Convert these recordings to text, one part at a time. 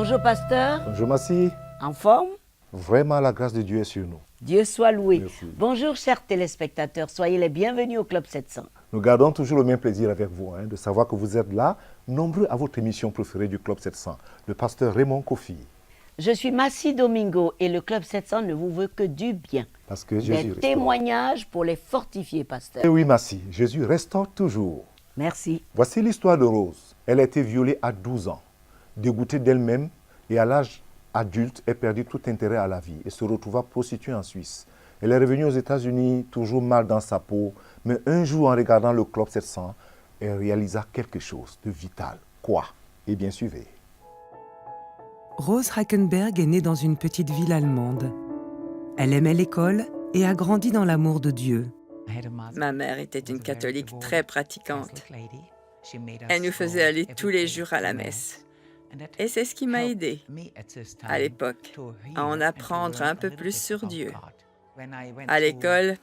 Bonjour pasteur, Bonjour Massi, en forme? vraiment la grâce de Dieu est sur nous. Dieu soit loué. Merci. Bonjour chers téléspectateurs, soyez les bienvenus au Club 700. Nous gardons toujours le même plaisir avec vous, de savoir que vous êtes là, nombreux à votre émission préférée du Club 700, le pasteur Raymond Kofi. Je suis Massi Domingo et le Club 700 ne vous veut que du bien. Parce que Des Jésus restaure. témoignages pour les fortifier, pasteur. Et oui Massi, Jésus restaure toujours. Merci. Voici l'histoire de Rose. Elle a été violée à 12 ans, dégoûtée d'elle-même et à l'âge adulte, elle perdit tout intérêt à la vie et se retrouva prostituée en Suisse. Elle est revenue aux États-Unis, toujours mal dans sa peau, mais un jour en regardant le Club 700, elle réalisa quelque chose de vital. Quoi? Eh bien, suivez. Rose Hackenberg est née dans une petite ville allemande. Elle aimait l'école et a grandi dans l'amour de Dieu. Ma mère était une catholique très pratiquante. Elle nous faisait aller tous les jours à la messe. Et c'est ce qui m'a aidée, à l'époque, à en apprendre un peu plus sur Dieu. À l'école,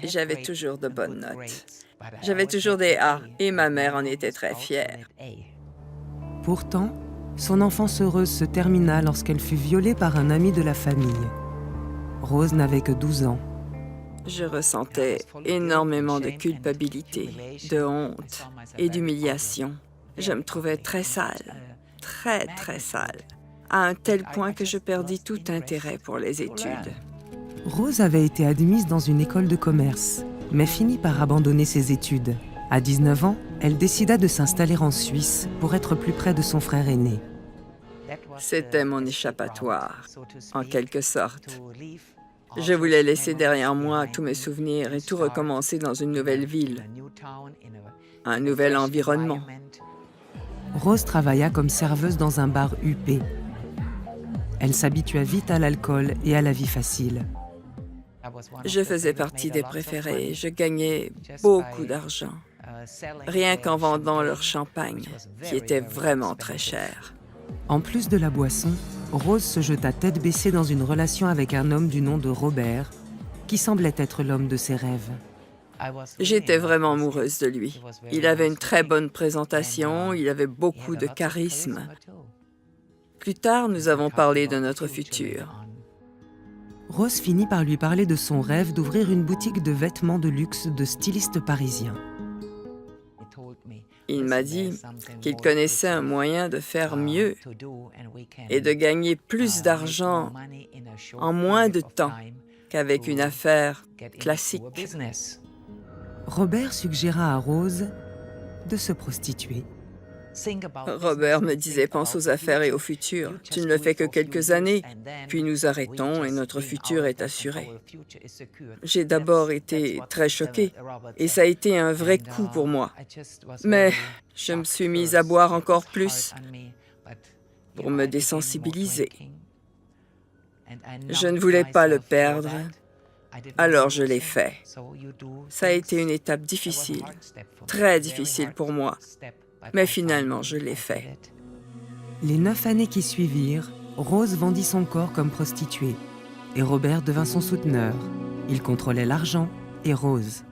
j'avais toujours de bonnes notes. J'avais toujours des A et ma mère en était très fière. Pourtant, son enfance heureuse se termina lorsqu'elle fut violée par un ami de la famille. Rose n'avait que 12 ans. Je ressentais énormément de culpabilité, de honte et d'humiliation. Je me trouvais très sale, très sale, à un tel point que je perdis tout intérêt pour les études. Rose avait été admise dans une école de commerce, mais finit par abandonner ses études. À 19 ans, elle décida de s'installer en Suisse pour être plus près de son frère aîné. C'était mon échappatoire, en quelque sorte. Je voulais laisser derrière moi tous mes souvenirs et tout recommencer dans une nouvelle ville, un nouvel environnement. Rose travailla comme serveuse dans un bar huppé. Elle s'habitua vite à l'alcool et à la vie facile. Je faisais partie des préférés, je gagnais beaucoup d'argent, rien qu'en vendant leur champagne, qui était vraiment très cher. En plus de la boisson, Rose se jeta tête baissée dans une relation avec un homme du nom de Robert, qui semblait être l'homme de ses rêves. J'étais vraiment amoureuse de lui. Il avait une très bonne présentation, il avait beaucoup de charisme. Plus tard, nous avons parlé de notre futur. Rose finit par lui parler de son rêve d'ouvrir une boutique de vêtements de luxe de styliste parisien. Il m'a dit qu'il connaissait un moyen de faire mieux et de gagner plus d'argent en moins de temps qu'avec une affaire classique. Robert suggéra à Rose de se prostituer. Robert me disait « Pense aux affaires et au futur. Tu ne le fais que quelques années, puis nous arrêtons et notre futur est assuré. » J'ai d'abord été très choquée et ça a été un vrai coup pour moi. Mais je me suis mise à boire encore plus pour me désensibiliser. Je ne voulais pas le perdre, alors je l'ai fait. Ça a été une étape difficile, très difficile pour moi. Mais finalement, je l'ai fait. Les 9 années qui suivirent, Rose vendit son corps comme prostituée et Robert devint son souteneur. Il contrôlait l'argent et Rose.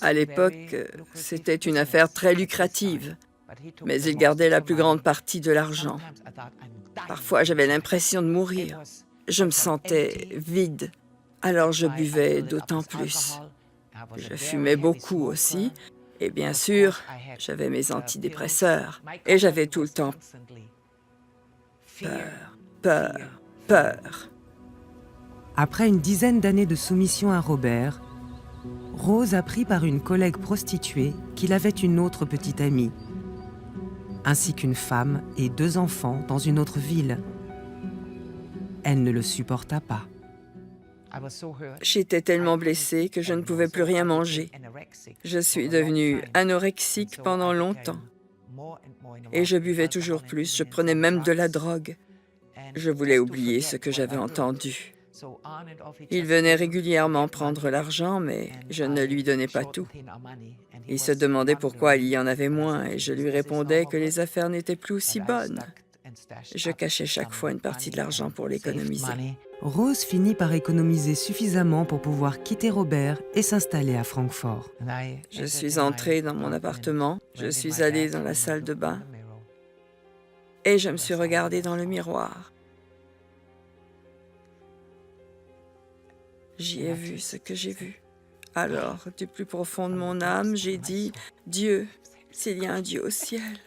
À l'époque, c'était une affaire très lucrative, mais il gardait la plus grande partie de l'argent. Parfois, j'avais l'impression de mourir. Je me sentais vide, alors je buvais d'autant plus. Je fumais beaucoup aussi. Et bien sûr, j'avais mes antidépresseurs et j'avais tout le temps peur. Après une dizaine d'années de soumission à Robert, Rose apprit par une collègue prostituée qu'il avait une autre petite amie, ainsi qu'une femme et 2 enfants dans une autre ville. Elle ne le supporta pas. J'étais tellement blessée que je ne pouvais plus rien manger. Je suis devenue anorexique pendant longtemps. Et je buvais toujours plus, je prenais même de la drogue. Je voulais oublier ce que j'avais entendu. Il venait régulièrement prendre l'argent, mais je ne lui donnais pas tout. Il se demandait pourquoi il y en avait moins et je lui répondais que les affaires n'étaient plus aussi bonnes. Je cachais chaque fois une partie de l'argent pour l'économiser. Rose finit par économiser suffisamment pour pouvoir quitter Robert et s'installer à Francfort. Je suis entrée dans mon appartement, je suis allée dans la salle de bain et je me suis regardée dans le miroir. J'y ai vu ce que j'ai vu. Alors, du plus profond de mon âme, j'ai dit, « Dieu, s'il y a un Dieu au ciel,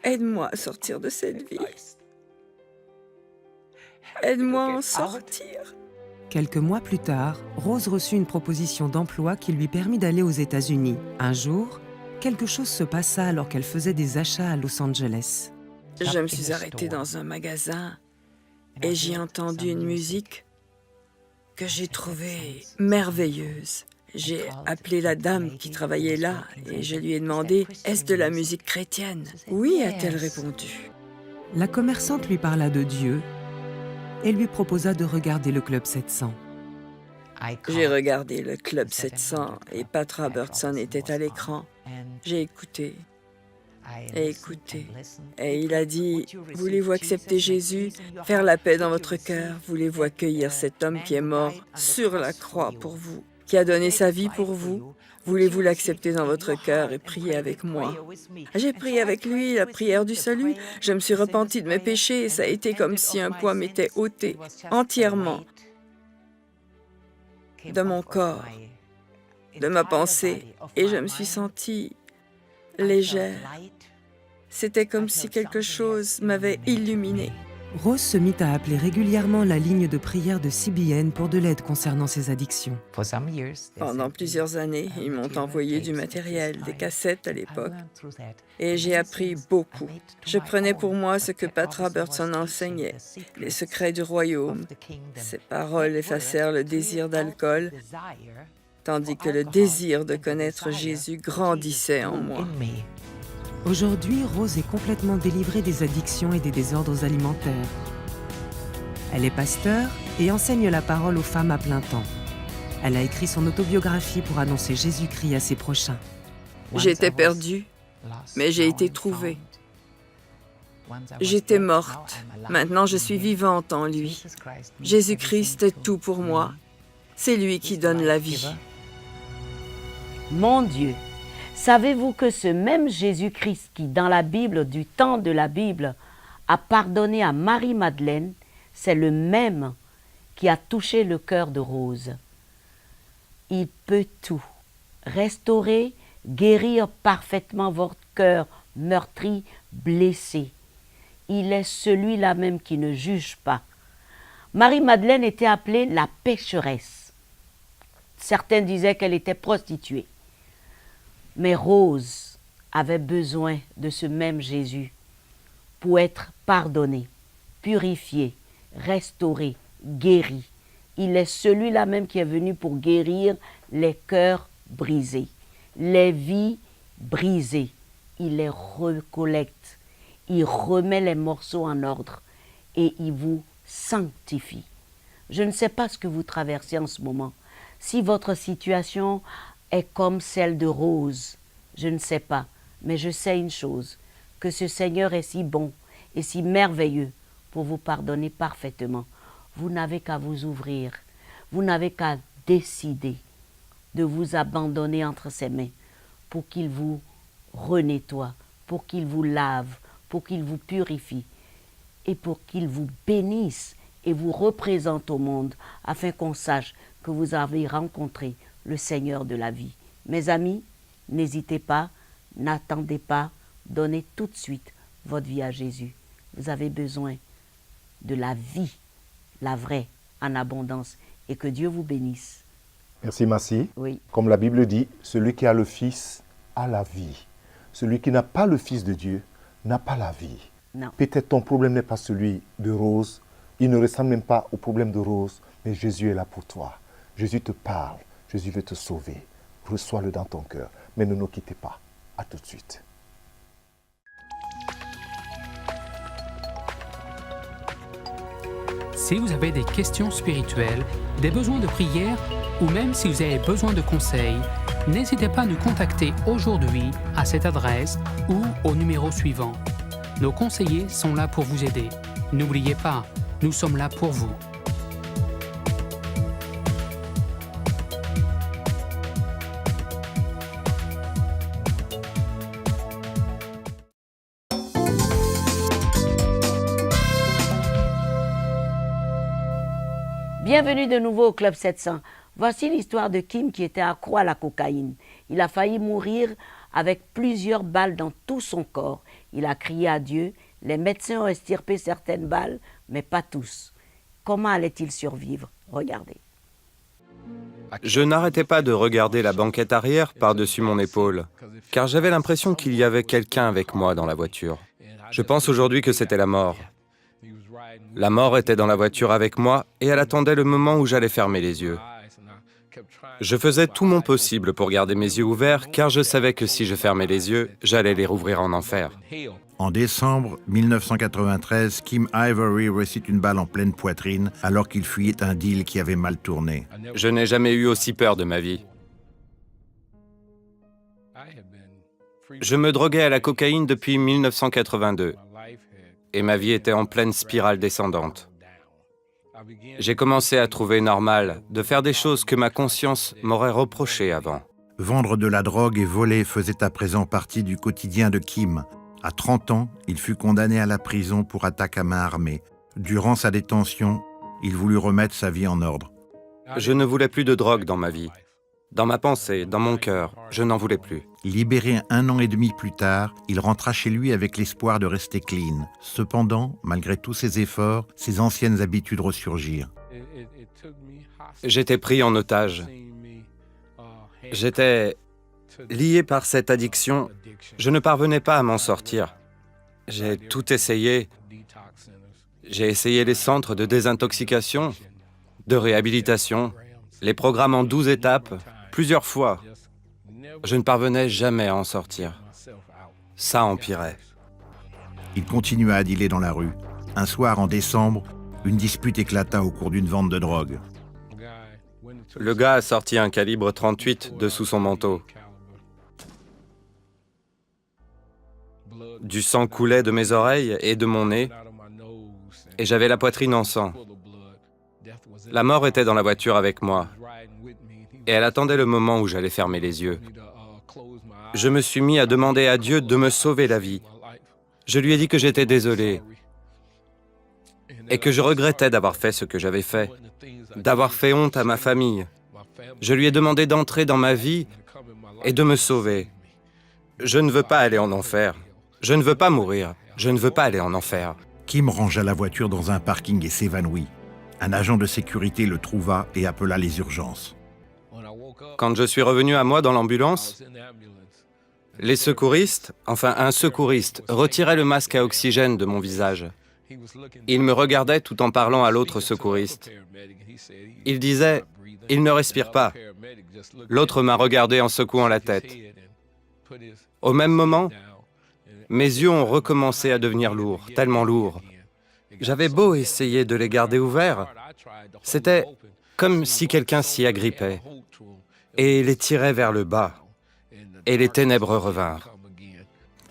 aide-moi à sortir de cette vie. Aide-moi à en sortir. » Quelques mois plus tard, Rose reçut une proposition d'emploi qui lui permit d'aller aux États-Unis. Un jour, quelque chose se passa alors qu'elle faisait des achats à Los Angeles. Je me suis arrêtée dans un magasin et j'ai entendu une musique que j'ai trouvée merveilleuse. J'ai appelé la dame qui travaillait là et je lui ai demandé « Est-ce de la musique chrétienne ?» « Oui », a-t-elle répondu. La commerçante lui parla de Dieu et lui proposa de regarder le Club 700. J'ai regardé le Club 700 et Pat Robertson était à l'écran. J'ai écouté et écouté. Et il a dit, « Voulez-vous accepter Jésus, faire la paix dans votre cœur? Voulez-vous accueillir cet homme qui est mort sur la croix pour vous, qui a donné sa vie pour vous? Voulez-vous l'accepter dans votre cœur et prier avec moi? » J'ai prié avec lui la prière du salut. Je me suis repentie de mes péchés et ça a été comme si un poids m'était ôté entièrement de mon corps, de ma pensée, et je me suis sentie légère. C'était comme si quelque chose m'avait illuminée. Rose se mit à appeler régulièrement la ligne de prière de CBN pour de l'aide concernant ses addictions. Pendant plusieurs années, ils m'ont envoyé du matériel, des cassettes à l'époque, et j'ai appris beaucoup. Je prenais pour moi ce que Pat Robertson enseignait, les secrets du royaume. Ses paroles effacèrent le désir d'alcool, tandis que le désir de connaître Jésus grandissait en moi. Aujourd'hui, Rose est complètement délivrée des addictions et des désordres alimentaires. Elle est pasteur et enseigne la parole aux femmes à plein temps. Elle a écrit son autobiographie pour annoncer Jésus-Christ à ses prochains. J'étais perdue, mais j'ai été trouvée. J'étais morte. Maintenant, je suis vivante en lui. Jésus-Christ est tout pour moi. C'est lui qui donne la vie. Mon Dieu, savez-vous que ce même Jésus-Christ qui, dans la Bible, du temps de la Bible, a pardonné à Marie-Madeleine, c'est le même qui a touché le cœur de Rose. Il peut tout, restaurer, guérir parfaitement votre cœur meurtri, blessé. Il est celui-là même qui ne juge pas. Marie-Madeleine était appelée la pécheresse. Certains disaient qu'elle était prostituée. Mais Rose avait besoin de ce même Jésus pour être pardonnée, purifiée, restaurée, guérie. Il est celui-là même qui est venu pour guérir les cœurs brisés, les vies brisées. Il les recollecte, il remet les morceaux en ordre et il vous sanctifie. Je ne sais pas ce que vous traversez en ce moment. Si votre situation est comme celle de Rose, je ne sais pas, mais je sais une chose, que ce Seigneur est si bon et si merveilleux pour vous pardonner parfaitement. Vous n'avez qu'à vous ouvrir, vous n'avez qu'à décider de vous abandonner entre ses mains pour qu'il vous renettoie, pour qu'il vous lave, pour qu'il vous purifie et pour qu'il vous bénisse et vous représente au monde afin qu'on sache que vous avez rencontré le Seigneur de la vie. Mes amis, n'hésitez pas, n'attendez pas, donnez tout de suite votre vie à Jésus. Vous avez besoin de la vie, la vraie, en abondance, et que Dieu vous bénisse. Merci Massi. Oui. Comme la Bible dit, celui qui a le Fils a la vie. Celui qui n'a pas le Fils de Dieu n'a pas la vie. Non. Peut-être ton problème n'est pas celui de Rose, il ne ressemble même pas au problème de Rose, mais Jésus est là pour toi. Jésus te parle, Jésus veut te sauver. Reçois-le dans ton cœur, mais ne nous quittez pas. À tout de suite. Si vous avez des questions spirituelles, des besoins de prière ou même si vous avez besoin de conseils, n'hésitez pas à nous contacter aujourd'hui à cette adresse ou au numéro suivant. Nos conseillers sont là pour vous aider. N'oubliez pas, nous sommes là pour vous. Bienvenue de nouveau au Club 700. Voici l'histoire de Kim qui était accro à la cocaïne. Il a failli mourir avec plusieurs balles dans tout son corps. Il a crié à Dieu. Les médecins ont extirpé certaines balles, mais pas tous. Comment allait-il survivre? Regardez. Je n'arrêtais pas de regarder la banquette arrière par-dessus mon épaule, car j'avais l'impression qu'il y avait quelqu'un avec moi dans la voiture. Je pense aujourd'hui que c'était la mort. La mort était dans la voiture avec moi et elle attendait le moment où j'allais fermer les yeux. Je faisais tout mon possible pour garder mes yeux ouverts, car je savais que si je fermais les yeux, j'allais les rouvrir en enfer. En décembre 1993, Kim Ivory reçut une balle en pleine poitrine alors qu'il fuyait un deal qui avait mal tourné. Je n'ai jamais eu aussi peur de ma vie. Je me droguais à la cocaïne depuis 1982 et ma vie était en pleine spirale descendante. J'ai commencé à trouver normal de faire des choses que ma conscience m'aurait reprochées avant. Vendre de la drogue et voler faisait à présent partie du quotidien de Kim. À 30 ans, il fut condamné à la prison pour attaque à main armée. Durant sa détention, il voulut remettre sa vie en ordre. Je ne voulais plus de drogue dans ma vie. Dans ma pensée, dans mon cœur, je n'en voulais plus. Libéré 1 an et demi plus tard, il rentra chez lui avec l'espoir de rester clean. Cependant, malgré tous ses efforts, ses anciennes habitudes ressurgirent. J'étais pris en otage. J'étais lié par cette addiction. Je ne parvenais pas à m'en sortir. J'ai tout essayé. J'ai essayé les centres de désintoxication, de réhabilitation, les programmes en 12 étapes, plusieurs fois. Je ne parvenais jamais à en sortir. Ça empirait. Il continua à dealer dans la rue. Un soir en décembre, une dispute éclata au cours d'une vente de drogue. Le gars a sorti un calibre 38 de sous son manteau. Du sang coulait de mes oreilles et de mon nez, et j'avais la poitrine en sang. La mort était dans la voiture avec moi, et elle attendait le moment où j'allais fermer les yeux. Je me suis mis à demander à Dieu de me sauver la vie. Je lui ai dit que j'étais désolé, et que je regrettais d'avoir fait ce que j'avais fait, d'avoir fait honte à ma famille. Je lui ai demandé d'entrer dans ma vie et de me sauver. Je ne veux pas aller en enfer. Je ne veux pas mourir. Je ne veux pas aller en enfer. Kim rangea la voiture dans un parking et s'évanouit. Un agent de sécurité le trouva et appela les urgences. Quand je suis revenu à moi dans l'ambulance, les secouristes, enfin un secouriste, retirait le masque à oxygène de mon visage. Il me regardait tout en parlant à l'autre secouriste. Il disait « Il ne respire pas ». L'autre m'a regardé en secouant la tête. Au même moment, mes yeux ont recommencé à devenir lourds, tellement lourds. J'avais beau essayer de les garder ouverts, c'était comme si quelqu'un s'y agrippait et les tirait vers le bas, et les ténèbres revinrent.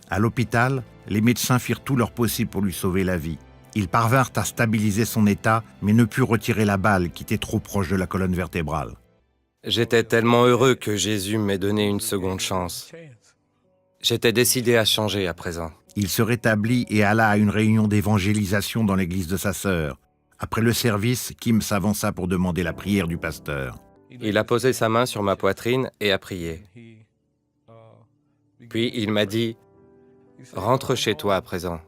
À l'hôpital, les médecins firent tout leur possible pour lui sauver la vie. Ils parvinrent à stabiliser son état, mais ne purent retirer la balle qui était trop proche de la colonne vertébrale. J'étais tellement heureux que Jésus m'ait donné une seconde chance. J'étais décidé à changer à présent. Il se rétablit et alla à une réunion d'évangélisation dans l'église de sa sœur. Après le service, Kim s'avança pour demander la prière du pasteur. Il a posé sa main sur ma poitrine et a prié. Puis il m'a dit « Rentre chez toi à présent.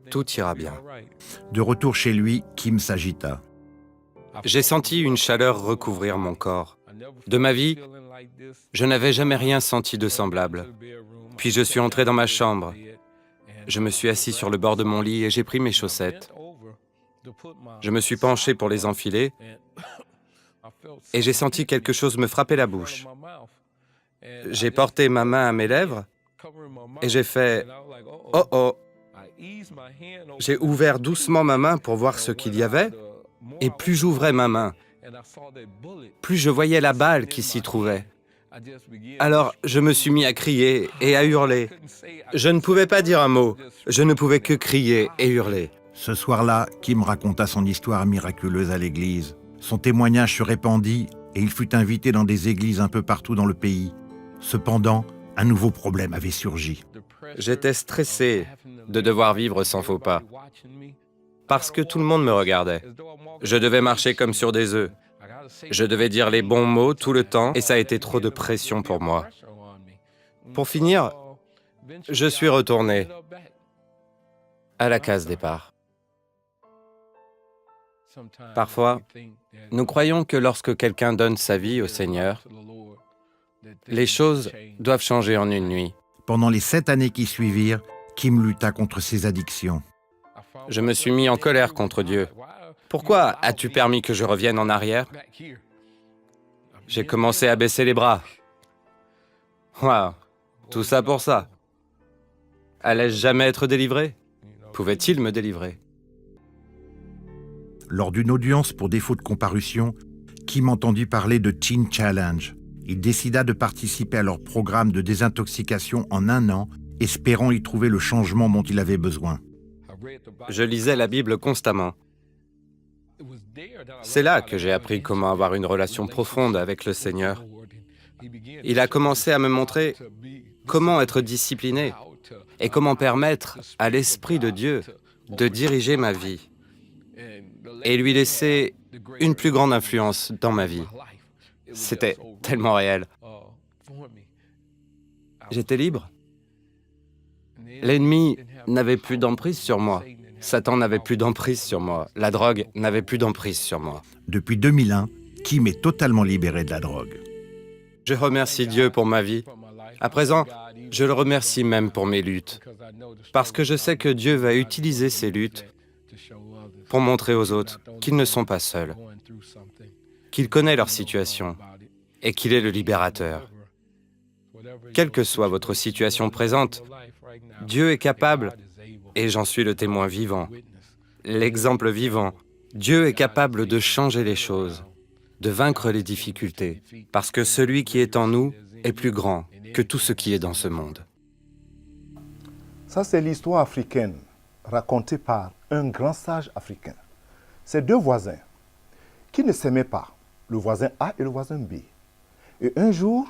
Tout ira bien. » De retour chez lui, Kim s'agita. J'ai senti une chaleur recouvrir mon corps. De ma vie, je n'avais jamais rien senti de semblable. Puis je suis entré dans ma chambre. Je me suis assis sur le bord de mon lit et j'ai pris mes chaussettes. Je me suis penché pour les enfiler et j'ai senti quelque chose me frapper la bouche. J'ai porté ma main à mes lèvres et j'ai fait « Oh oh !» J'ai ouvert doucement ma main pour voir ce qu'il y avait et plus j'ouvrais ma main, plus je voyais la balle qui s'y trouvait. Alors je me suis mis à crier et à hurler. Je ne pouvais pas dire un mot, je ne pouvais que crier et hurler. Ce soir-là, Kim raconta son histoire miraculeuse à l'église. Son témoignage se répandit et il fut invité dans des églises un peu partout dans le pays. Cependant, un nouveau problème avait surgi. J'étais stressé de devoir vivre sans faux pas. parce que tout le monde me regardait. Je devais marcher comme sur des œufs. Je devais dire les bons mots tout le temps et ça a été trop de pression pour moi. Pour finir, je suis retourné à la case départ. Parfois, nous croyons que lorsque quelqu'un donne sa vie au Seigneur, les choses doivent changer en une nuit. Pendant les 7 années qui suivirent, Kim lutta contre ses addictions. Je me suis mis en colère contre Dieu. Pourquoi as-tu permis que je revienne en arrière? J'ai commencé à baisser les bras. Waouh, tout ça pour ça. Allais-je jamais être délivré? Pouvait-il me délivrer? Lors d'une audience pour défaut de comparution, Kim entendit parler de Teen Challenge. Il décida de participer à leur programme de désintoxication en 1 an, espérant y trouver le changement dont il avait besoin. Je lisais la Bible constamment. C'est là que j'ai appris comment avoir une relation profonde avec le Seigneur. Il a commencé à me montrer comment être discipliné et comment permettre à l'Esprit de Dieu de diriger ma vie et lui laisser une plus grande influence dans ma vie. C'était tellement réel. J'étais libre. L'ennemi n'avait plus d'emprise sur moi. Satan n'avait plus d'emprise sur moi. La drogue n'avait plus d'emprise sur moi. Depuis 2001, Kim est totalement libéré de la drogue. Je remercie Dieu pour ma vie. À présent, je le remercie même pour mes luttes. Parce que je sais que Dieu va utiliser ces luttes pour montrer aux autres qu'ils ne sont pas seuls, qu'il connaît leur situation et qu'il est le libérateur. Quelle que soit votre situation présente, Dieu est capable, et j'en suis le témoin vivant, l'exemple vivant. Dieu est capable de changer les choses, de vaincre les difficultés, parce que celui qui est en nous est plus grand que tout ce qui est dans ce monde. Ça, c'est l'histoire africaine racontée par un grand sage africain. C'est 2 voisins qui ne s'aimaient pas, le voisin A et le voisin B. Et un jour,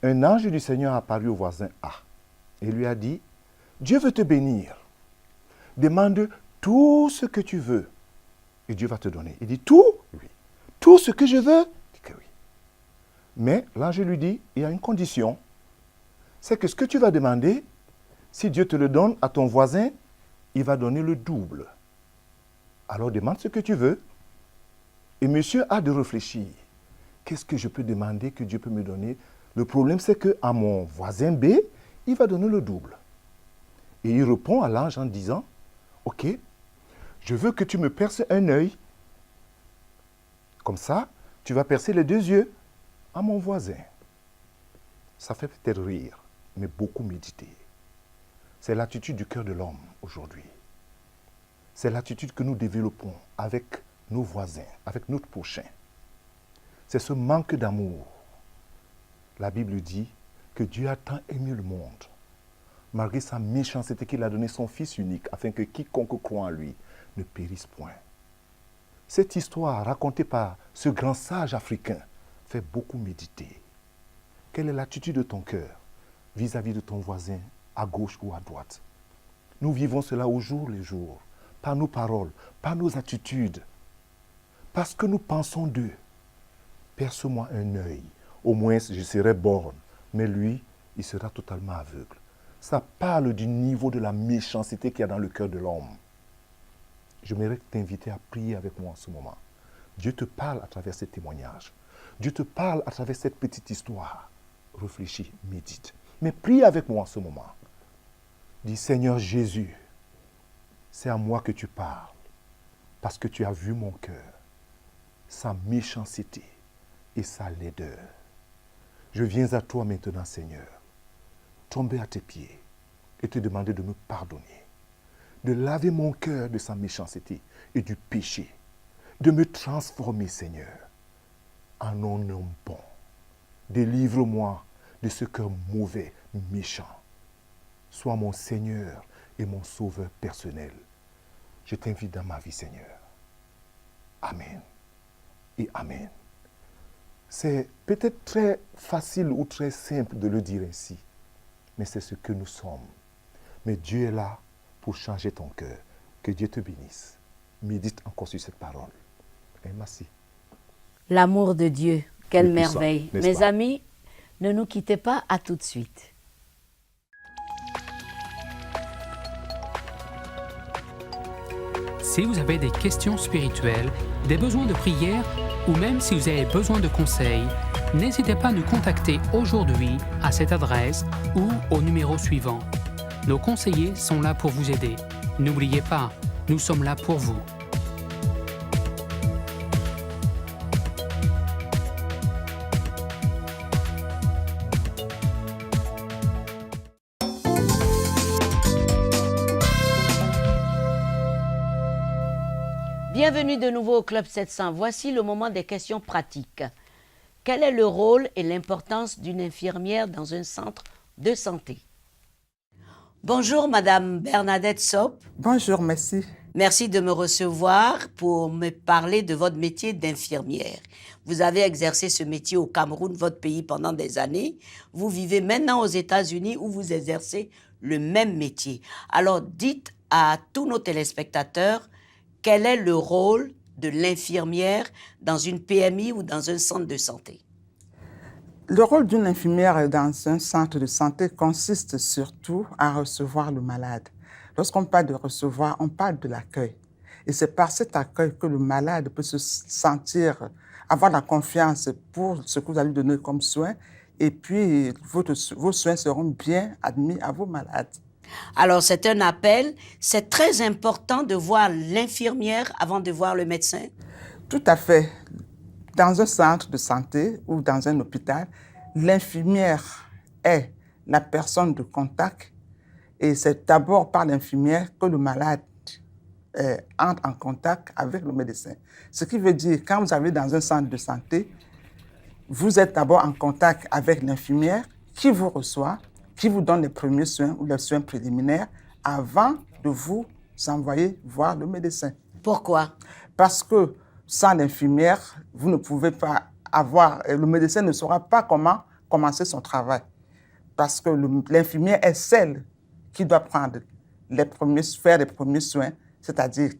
un ange du Seigneur apparut au voisin A et lui a dit, « Dieu veut te bénir. Demande tout ce que tu veux et Dieu va te donner. » Il dit, « Tout? » Oui. « Tout ce que je veux? » Il dit que oui. Mais l'ange lui dit, il y a une condition. C'est que ce que tu vas demander, si Dieu te le donne à ton voisin, il va donner le double. Alors demande ce que tu veux. Et monsieur a de réfléchir. Qu'est-ce que je peux demander que Dieu peut me donner? Le problème, c'est qu'à mon voisin B, il va donner le double. Et il répond à l'ange en disant, « Ok, je veux que tu me perces un œil. Comme ça, tu vas percer les 2 yeux à mon voisin. » Ça fait peut-être rire, mais beaucoup méditer. C'est l'attitude du cœur de l'homme aujourd'hui. C'est l'attitude que nous développons avec nos voisins, avec notre prochain. C'est ce manque d'amour. La Bible dit que Dieu a tant aimé le monde, malgré sa méchanceté, qu'il a donné son Fils unique, afin que quiconque croit en lui ne périsse point. Cette histoire racontée par ce grand sage africain fait beaucoup méditer. Quelle est l'attitude de ton cœur vis-à-vis de ton voisin, à gauche ou à droite? Nous vivons cela au jour le jour, par nos paroles, par nos attitudes, parce que nous pensons d'eux. Perce-moi un œil, au moins je serai borgne, mais lui, il sera totalement aveugle. Ça parle du niveau de la méchanceté qu'il y a dans le cœur de l'homme. J'aimerais t'inviter à prier avec moi en ce moment. Dieu te parle à travers ces témoignages. Dieu te parle à travers cette petite histoire. Réfléchis, médite. Mais prie avec moi en ce moment. Dis, Seigneur Jésus, c'est à moi que tu parles, parce que tu as vu mon cœur, sa méchanceté et sa laideur. Je viens à toi maintenant, Seigneur, tomber à tes pieds et te demander de me pardonner, de laver mon cœur de sa méchanceté et du péché, de me transformer, Seigneur, en un homme bon. Délivre-moi de ce cœur mauvais, méchant. Sois mon Seigneur et mon Sauveur personnel. Je t'invite dans ma vie, Seigneur. Amen et Amen. C'est peut-être très facile ou très simple de le dire ainsi, mais c'est ce que nous sommes. Mais Dieu est là pour changer ton cœur. Que Dieu te bénisse. Médite encore sur cette parole. Et merci. L'amour de Dieu, quelle Le puissant, merveille. n'est-ce Mes pas? amis, ne nous quittez pas, à tout de suite. Si vous avez des questions spirituelles, des besoins de prière ou même si vous avez besoin de conseils, n'hésitez pas à nous contacter aujourd'hui à cette adresse ou au numéro suivant. Nos conseillers sont là pour vous aider. N'oubliez pas, nous sommes là pour vous. Bienvenue de nouveau au Club 700. Voici le moment des questions pratiques. Quel est le rôle et l'importance d'une infirmière dans un centre de santé? Bonjour Madame Bernadette Sopp. Bonjour, merci. Merci de me recevoir pour me parler de votre métier d'infirmière. Vous avez exercé ce métier au Cameroun, votre pays, pendant des années. Vous vivez maintenant aux États-Unis où vous exercez le même métier. Alors dites à tous nos téléspectateurs quel est le rôle de l'infirmière dans une PMI ou dans un centre de santé? Le rôle d'une infirmière dans un centre de santé consiste surtout à recevoir le malade. Lorsqu'on parle de recevoir, on parle de l'accueil. Et c'est par cet accueil que le malade peut se sentir, avoir la confiance pour ce que vous allez donner comme soin. Et puis, vos soins seront bien admis à vos malades. Alors, c'est un appel. C'est très important de voir l'infirmière avant de voir le médecin. Tout à fait. Dans un centre de santé ou dans un hôpital, l'infirmière est la personne de contact et c'est d'abord par l'infirmière que le malade entre en contact avec le médecin. Ce qui veut dire, quand vous arrivez dans un centre de santé, vous êtes d'abord en contact avec l'infirmière qui vous reçoit, qui vous donne les premiers soins ou les soins préliminaires avant de vous envoyer voir le médecin. Pourquoi? Parce que sans l'infirmière, vous ne pouvez pas le médecin ne saura pas comment commencer son travail. Parce que l'infirmière est celle qui doit faire les premiers soins, c'est-à-dire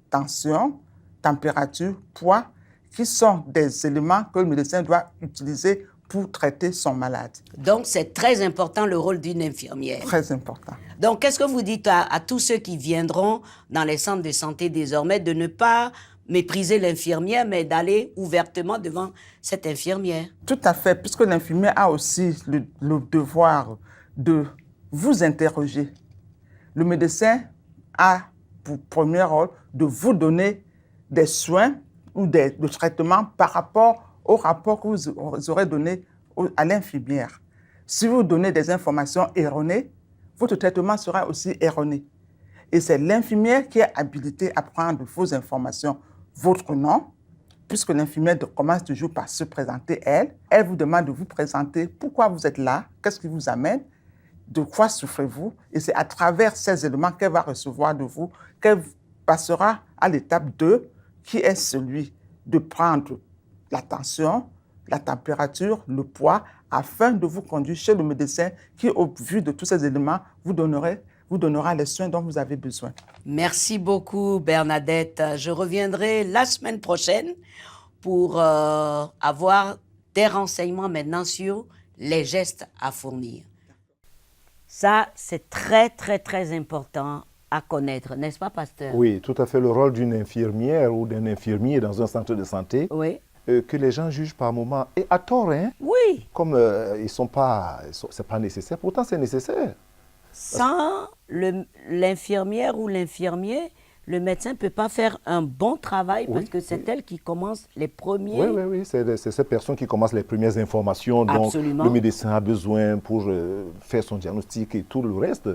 tension, température, poids, qui sont des éléments que le médecin doit utiliser pour traiter son malade. Donc, c'est très important le rôle d'une infirmière. Très important. Donc, qu'est-ce que vous dites à tous ceux qui viendront dans les centres de santé désormais de ne pas mépriser l'infirmière, mais d'aller ouvertement devant cette infirmière? Tout à fait, puisque l'infirmière a aussi le devoir de vous interroger. Le médecin a pour premier rôle de vous donner des soins ou des traitements par rapport au rapport que vous aurez donné à l'infirmière. Si vous donnez des informations erronées, votre traitement sera aussi erroné. Et c'est l'infirmière qui est habilitée à prendre vos informations, votre nom, puisque l'infirmière commence toujours par se présenter elle. Elle vous demande de vous présenter pourquoi vous êtes là, qu'est-ce qui vous amène, de quoi souffrez-vous. Et c'est à travers ces éléments qu'elle va recevoir de vous qu'elle passera à l'étape 2, qui est celui de prendre la tension, la température, le poids, afin de vous conduire chez le médecin qui, au vu de tous ces éléments, vous donnera les soins dont vous avez besoin. Merci beaucoup, Bernadette. Je reviendrai la semaine prochaine pour avoir des renseignements maintenant sur les gestes à fournir. Ça, c'est très, très, très important à connaître, n'est-ce pas, pasteur? Oui, tout à fait. Le rôle d'une infirmière ou d'un infirmier dans un centre de santé, Oui. Que les gens jugent par moments, et à tort, hein, Oui. comme c'est pas nécessaire. Pourtant, c'est nécessaire. Sans l'infirmière ou l'infirmier, le médecin ne peut pas faire un bon travail parce que c'est elle qui commence les premiers. Oui. C'est cette personne qui commence les premières informations dont le médecin a besoin pour faire son diagnostic et tout le reste.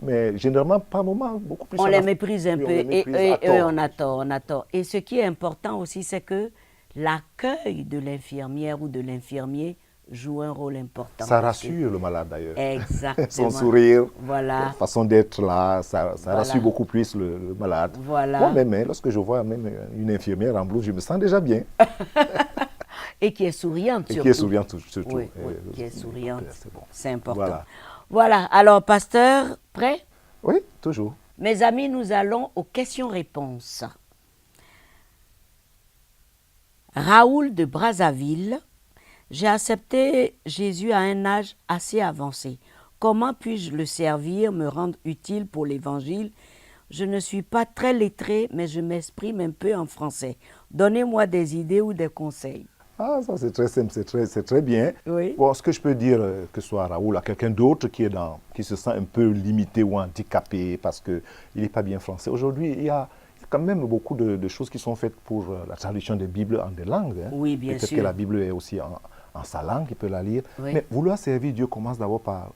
Mais généralement, par moment, beaucoup plus. On les méprise un peu et on a tort. Et ce qui est important aussi, c'est que l'accueil de l'infirmière ou de l'infirmier joue un rôle important. Ça rassure le malade d'ailleurs. Exactement. Son sourire, voilà. la façon d'être là, ça rassure beaucoup plus le malade. Voilà. Moi-même, lorsque je vois même une infirmière en blouse, je me sens déjà bien. Et qui est souriante surtout. Et qui est souriante surtout. Oui, qui est souriante. C'est bon. C'est important. Voilà. Alors, pasteur, prêt? Oui, toujours. Mes amis, nous allons aux questions-réponses. Raoul de Brazzaville, j'ai accepté Jésus à un âge assez avancé. Comment puis-je le servir, me rendre utile pour l'Évangile? Je ne suis pas très lettré, mais je m'exprime un peu en français. Donnez-moi des idées ou des conseils. Ah, ça c'est très simple, c'est très bien. Oui. Bon, ce que je peux dire, que ce soit à Raoul, à quelqu'un d'autre qui se sent un peu limité ou handicapé parce qu'il n'est pas bien français. Aujourd'hui, il y a quand même beaucoup de choses qui sont faites pour la traduction des Bibles en des langues. Hein. Oui, bien sûr. Peut-être que la Bible est aussi en sa langue, il peut la lire. Oui. Mais vouloir servir Dieu commence d'abord par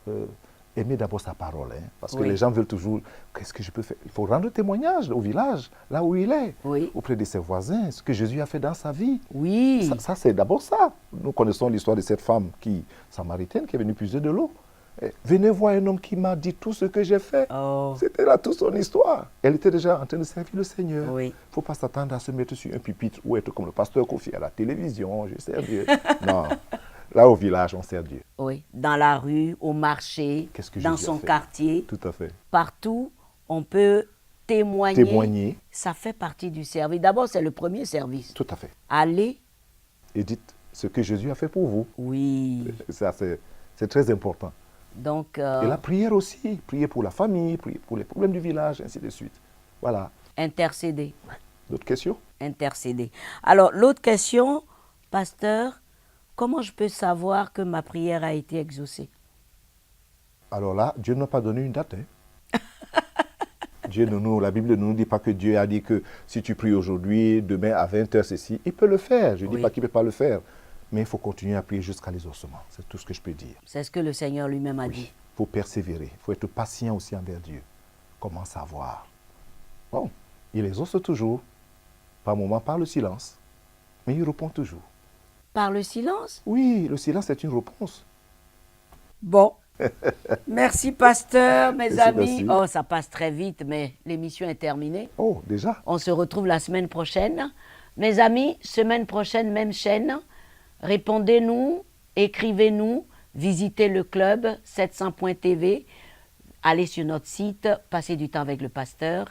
aimer d'abord sa parole. Hein, parce que Oui. les gens veulent toujours, qu'est-ce que je peux faire? Il faut rendre témoignage au village, là où il est, Oui. auprès de ses voisins, ce que Jésus a fait dans sa vie. Oui. Ça c'est d'abord ça. Nous connaissons l'histoire de cette femme samaritaine qui est venue puiser de l'eau. Venez voir un homme qui m'a dit tout ce que j'ai fait. Oh. C'était là toute son histoire. Elle était déjà en train de servir le Seigneur. Oui. Il ne faut pas s'attendre à se mettre sur un pupitre ou être comme le pasteur Kofi à la télévision, je sers Dieu. Non. Là au village, on sert Dieu. Oui, dans la rue, au marché, Qu'est-ce que dans Jésus a son fait? quartier, Tout à fait. partout, on peut témoigner. Témoigner. Ça fait partie du service. D'abord, c'est le premier service. Tout à fait. Aller, Et dites ce que Jésus a fait pour vous. oui. Ça, c'est très important. Donc, Et la prière aussi. Prier pour la famille, prier pour les problèmes du village, ainsi de suite. Voilà. intercéder. D'autres questions? Intercéder. Alors, l'autre question, pasteur, comment je peux savoir que ma prière a été exaucée? Alors là, Dieu n'a pas donné une date. Hein. La Bible ne nous dit pas que Dieu a dit que si tu pries aujourd'hui, demain à 20h, ceci, il peut le faire. Je ne dis Oui. pas qu'il ne peut pas le faire. Mais il faut continuer à prier jusqu'à l'exaucement. C'est tout ce que je peux dire. C'est ce que le Seigneur lui-même a dit. Il faut persévérer. Il faut être patient aussi envers Dieu. Comment savoir? Bon, il exauce toujours. Par moments, par le silence. Mais il répond toujours. Par le silence? Oui, le silence est une réponse. Bon. Merci, pasteur, mes Merci, amis. merci. Oh, ça passe très vite, mais l'émission est terminée. Oh, déjà? On se retrouve la semaine prochaine. Mes amis, semaine prochaine, même chaîne. Répondez-nous, écrivez-nous, visitez le club 700.tv, allez sur notre site, passez du temps avec le pasteur.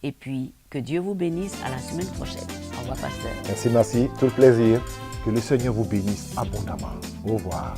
Et puis, que Dieu vous bénisse. À la semaine prochaine. Au revoir, pasteur. Merci, merci. Tout le plaisir. Que le Seigneur vous bénisse abondamment. Au revoir.